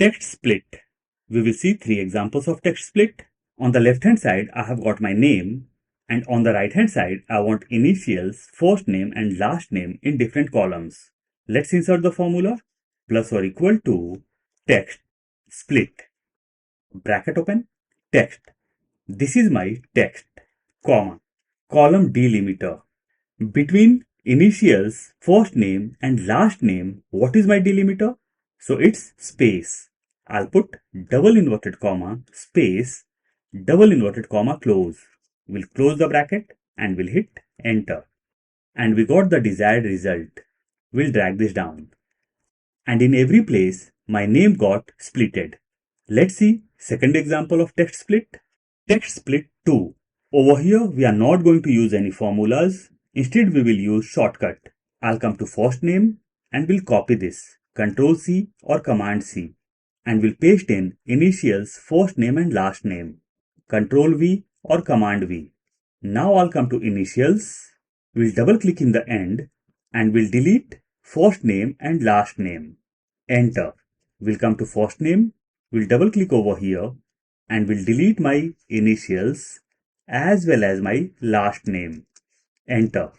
Text split. We will see three examples of text split. On the left hand side, I have got my name, and on the right hand side, I want initials, first name and last name in different columns. Let's insert the formula plus or equal to text split. Bracket open, text. This is my text, comma, column delimiter. Between initials, first name and last name, what is my delimiter? So it's space. I'll put double inverted comma, space, double inverted comma, close. We'll close the bracket and we'll hit enter. And we got the desired result. We'll drag this down. And in every place, my name got splitted. Let's see second example of text split. Text split 2. Over here, we are not going to use any formulas. Instead, we will use shortcut. I'll come to first name and we'll copy this. Ctrl C or Command C. And we'll paste in initials, first name and last name. Ctrl V or Command V. Now I'll come to initials. We'll double click in the end and we'll delete first name and last name. Enter. We'll come to first name. We'll double click over here and we'll delete my initials as well as my last name. Enter.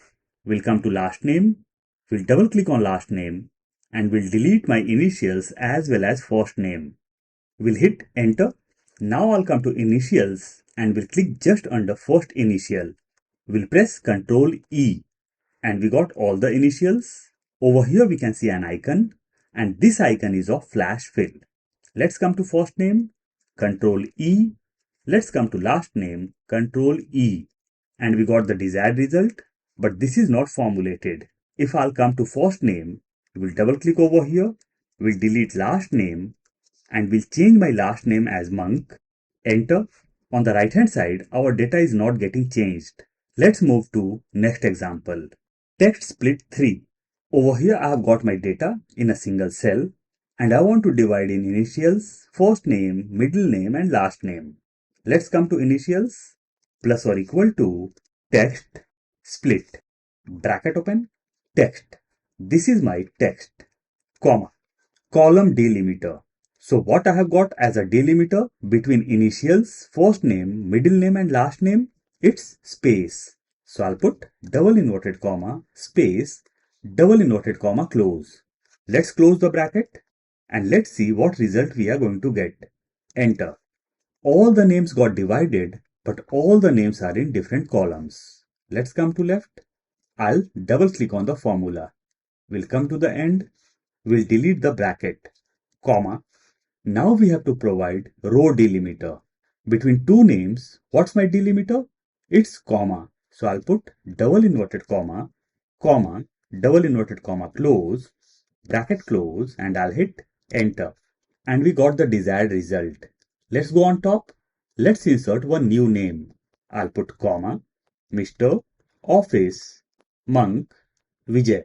We'll come to last name. We'll double click on last name and we'll delete my initials as well as first name. We'll hit enter. Now I'll come to initials and we'll click just under first initial. We'll press Ctrl E and we got all the initials. Over here we can see an icon and this icon is of flash fill. Let's come to first name, Ctrl E. Let's come to last name, Ctrl E. And we got the desired result, but this is not formulated. If I'll come to first name, we'll double click over here, we'll delete last name, and we'll change my last name as Monk. Enter. On the right hand side, our data is not getting changed. Let's move to next example. Text split 3. Over here I have got my data in a single cell and I want to divide in initials, first name, middle name and last name. Let's come to initials plus or equal to text split. Bracket open, text. This is my text, comma, column delimiter. So what I have got as a delimiter between initials, first name, middle name and last name, it's space. So I'll put double inverted comma, space, double inverted comma, close. Let's close the bracket and let's see what result we are going to get. Enter. All the names got divided, but all the names are in different columns. Let's come to left. I'll double click on the formula. We'll come to the end. We'll delete the bracket, comma. Now we have to provide row delimiter. Between two names, what's my delimiter? It's comma. So I'll put double inverted comma, comma, double inverted comma, close, bracket close, and I'll hit enter. And we got the desired result. Let's go on top. Let's insert one new name. I'll put comma, Mr. Office, Monk, Vijay.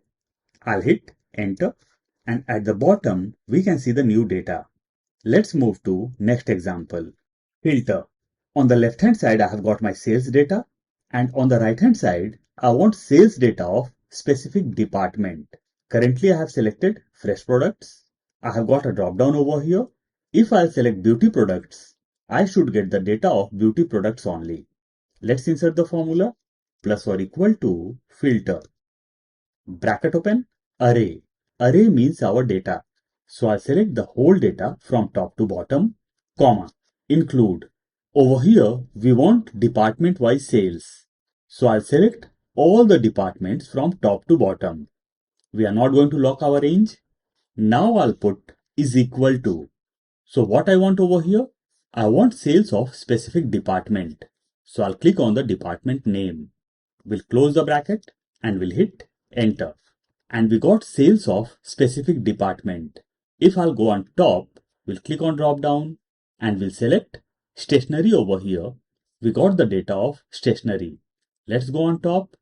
I'll hit enter. And at the bottom, we can see the new data. Let's move to next example. Filter. On the left hand side, I have got my sales data. And on the right hand side, I want sales data of specific department. Currently, I have selected fresh products. I have got a drop down over here. If I select beauty products, I should get the data of beauty products only. Let's insert the formula plus or equal to filter. Bracket open, array. Array means our data. So I'll select the whole data from top to bottom, comma, include. Over here, we want department-wise sales. So I'll select all the departments from top to bottom. We are not going to lock our range. Now I'll put is equal to. So what I want over here? I want sales of specific department. So I'll click on the department name. We'll close the bracket and we'll hit enter. And we got sales of specific department. If I'll go on top, we'll click on drop down and we'll select stationery over here. We got the data of stationery. Let's go on top.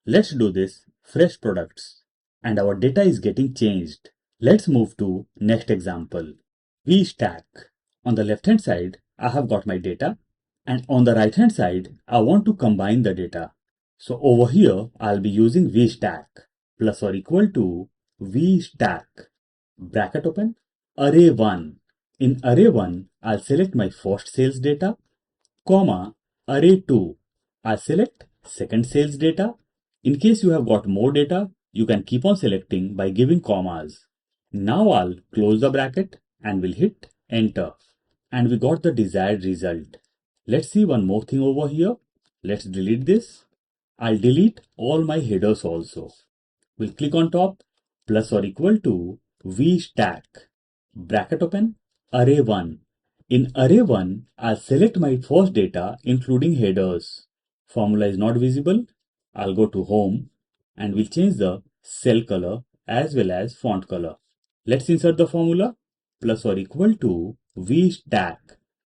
Let's do this fresh products. And our data is getting changed. Let's move to next example. VSTACK. On the left hand side, I have got my data. And on the right hand side, I want to combine the data. So over here, I'll be using VSTACK plus or equal to VSTACK. Bracket open, array 1. In array 1, I'll select my first sales data, comma, array 2, I'll select second sales data. In case you have got more data, you can keep on selecting by giving commas. Now I'll close the bracket and will hit enter. And we got the desired result. Let's see one more thing over here. Let's delete this. I'll delete all my headers also. We'll click on top, plus or equal to VSTACK, bracket open, array 1. In array 1, I'll select my first data including headers. Formula is not visible. I'll go to home and we'll change the cell color as well as font color. Let's insert the formula, plus or equal to VSTACK,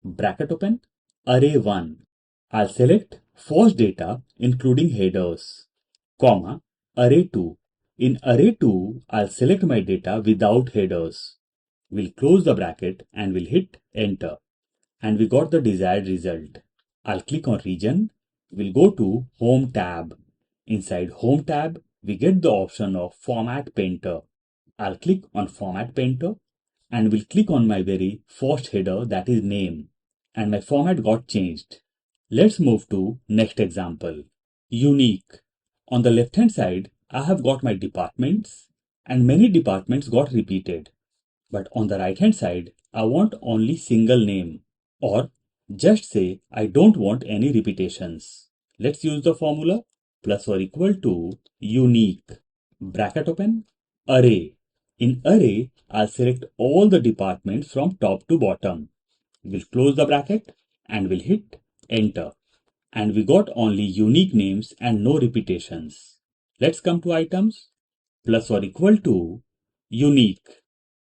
bracket open, array 1. I'll select first data including headers, comma, array 2. In array 2, I'll select my data without headers. We'll close the bracket and we'll hit enter. And we got the desired result. I'll click on region. We'll go to home tab. Inside home tab, we get the option of format painter. I'll click on format painter and will click on my very first header, that is name. And my format got changed. Let's move to next example. Unique. On the left hand side, I have got my departments and many departments got repeated. But on the right hand side, I want only single name, or just say I don't want any repetitions. Let's use the formula, plus or equal to unique, bracket open, array. In array, I'll select all the departments from top to bottom. We'll close the bracket and we'll hit enter. And we got only unique names and no repetitions. Let's come to items, plus or equal to unique,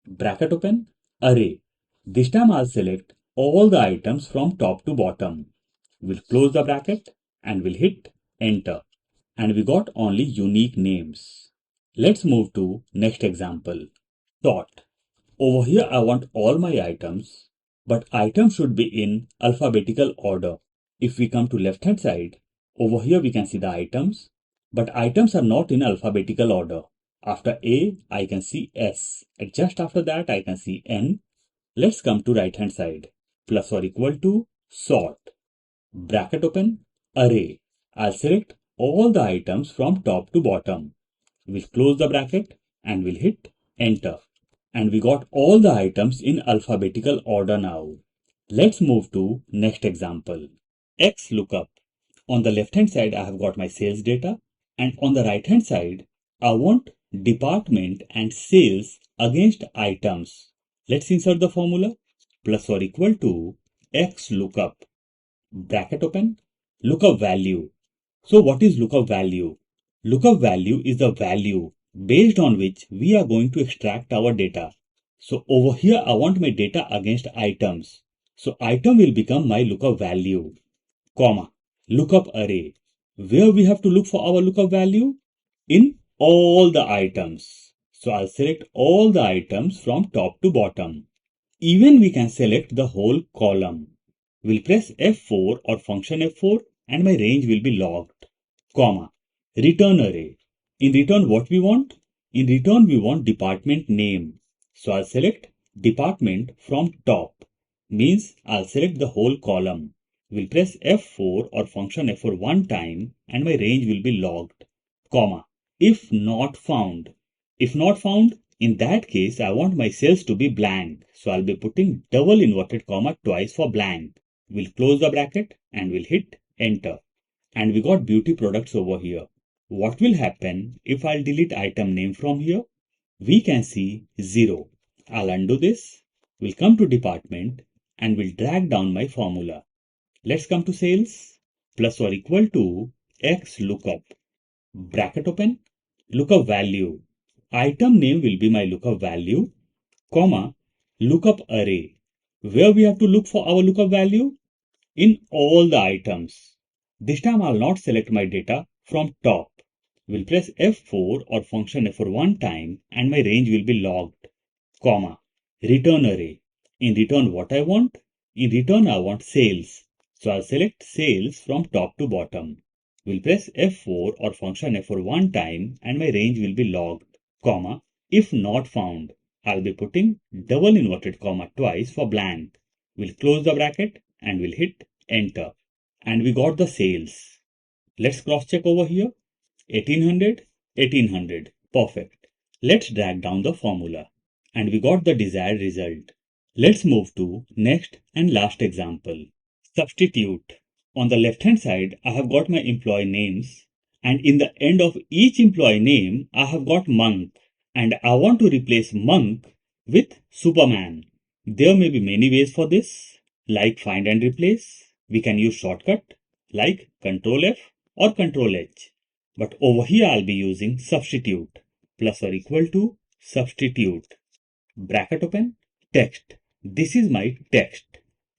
bracket open, array. This time I'll select all the items from top to bottom. We'll close the bracket and we'll hit enter. And we got only unique names. Let's move to next example. Sort. Over here I want all my items, but items should be in alphabetical order. If we come to left hand side, over here we can see the items, but items are not in alphabetical order. After A, I can see S, and just after that I can see N. Let's come to right hand side, plus or equal to sort, bracket open, array. I'll select all the items from top to bottom. We'll close the bracket and we'll hit enter. And we got all the items in alphabetical order now. Let's move to next example. XLOOKUP. On the left hand side, I have got my sales data, and on the right hand side, I want department and sales against items. Let's insert the formula, plus or equal to XLOOKUP, bracket open, lookup value. So what is lookup value? Lookup value is the value based on which we are going to extract our data. So over here, I want my data against items. So item will become my lookup value, comma, lookup array, where we have to look for our lookup value in all the items. So I'll select all the items from top to bottom. Even we can select the whole column. We'll press F4 or function F4 and my range will be logged, comma, return array. In return what we want? In return we want department name. So I'll select department from top, means I'll select the whole column. We'll press F4 or function F4 one time and my range will be logged, comma, if not found. If not found, in that case I want my cells to be blank. So I'll be putting double inverted comma twice for blank. We'll close the bracket and we'll hit enter. And we got beauty products over here. What will happen if I'll delete item name from here? We can see 0. I'll undo this. We'll come to department and we'll drag down my formula. Let's come to sales, plus or equal to XLOOKUP, bracket open, lookup value. Item name will be my lookup value, comma, lookup array, where we have to look for our lookup value in all the items. This time I'll not select my data from top. We'll press F4 or function F4 one time and my range will be logged, comma, return array. In return what I want? In return I want sales. So I'll select sales from top to bottom. We'll press F4 or function F4 one time and my range will be logged, comma, if not found. I'll be putting double inverted comma twice for blank. We'll close the bracket and we'll hit enter. And we got the sales. Let's cross check over here. 1800, 1800. Perfect. Let's drag down the formula. And we got the desired result. Let's move to next and last example. Substitute. On the left hand side, I have got my employee names. And in the end of each employee name, I have got monk. And I want to replace monk with Superman. There may be many ways for this, like find and replace. We can use shortcut like Ctrl F or Ctrl H. But over here I'll be using substitute. Plus or equal to substitute. Bracket open, text. This is my text,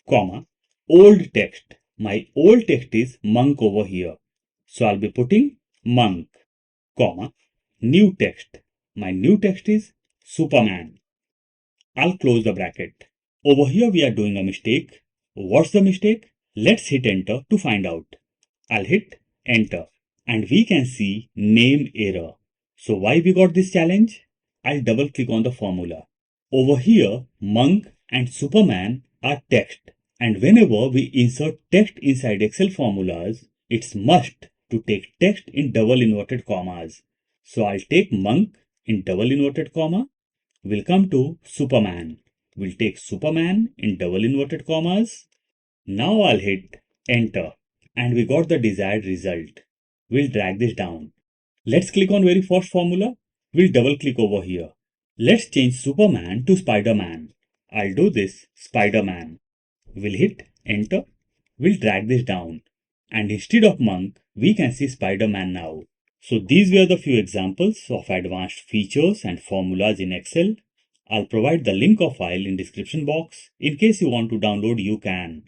comma, old text. My old text is monk over here. So I'll be putting monk, comma, new text. My new text is Superman. I'll close the bracket. Over here we are doing a mistake. What's the mistake? Let's hit enter to find out. I'll hit enter and we can see name error. So why we got this challenge? I'll double click on the formula. Over here, monk and Superman are text. And whenever we insert text inside Excel formulas, it's must to take text in double inverted commas. So I'll take monk in double inverted comma. We'll come to Superman. We'll take Superman in double inverted commas. Now I'll hit enter and we got the desired result. We'll drag this down. Let's click on very first formula. We'll double click over here. Let's change Superman to Spider-Man. I'll do this Spider-Man. We'll hit enter. We'll drag this down. And instead of monk, we can see Spider-Man now. So these were the few examples of advanced features and formulas in Excel. I'll provide the link of file in description box. In case you want to download, you can.